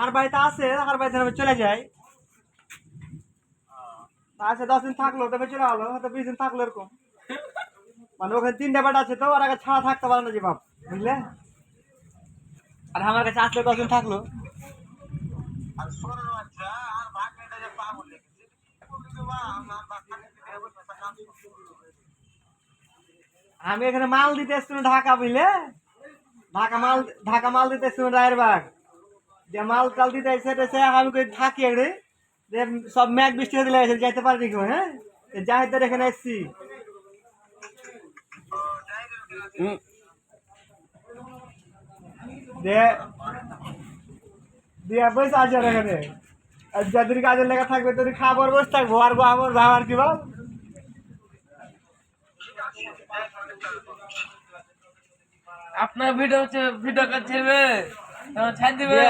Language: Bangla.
আর বাড়িতে আছে, আর বাড়িতে আমি চলে যাই। আছে 10 দিন থাকলো, তবে চলে গেলো, হয়তো 20 দিন থাকলো এরকম। মানে ওখানে 3টা বেটা আছে তো, আর আগে ছাড়া থাকতে পারে না যে বাপ, বুঝলে? আর আমার কাছে আসলে 10 দিন থাকলো। আমি এখানে মাল দিতে এসছি ঢাকা, বুঝলে? ঢাকা মাল দিতে এসছি রায়েরবাগ। যে মাল টাল দিতে এসে আমি কই থাকি এখানে, যে সব ম্যাগ বৃষ্টি হতে লেগেছে, যাইতে পারিনি কেউ। হ্যাঁ, জাহিদের এখানে এসছি। দিয়ে দিয়ে বসে আছে আর এখানে। আর যাদের কাজের লেগে থাকবে তোর খাবার বসে থাকবো, আর আমার ভাবার কি বল। আপনার ভিডিও ভিডিও কাজ ছেড়ে ছাড় দিবে।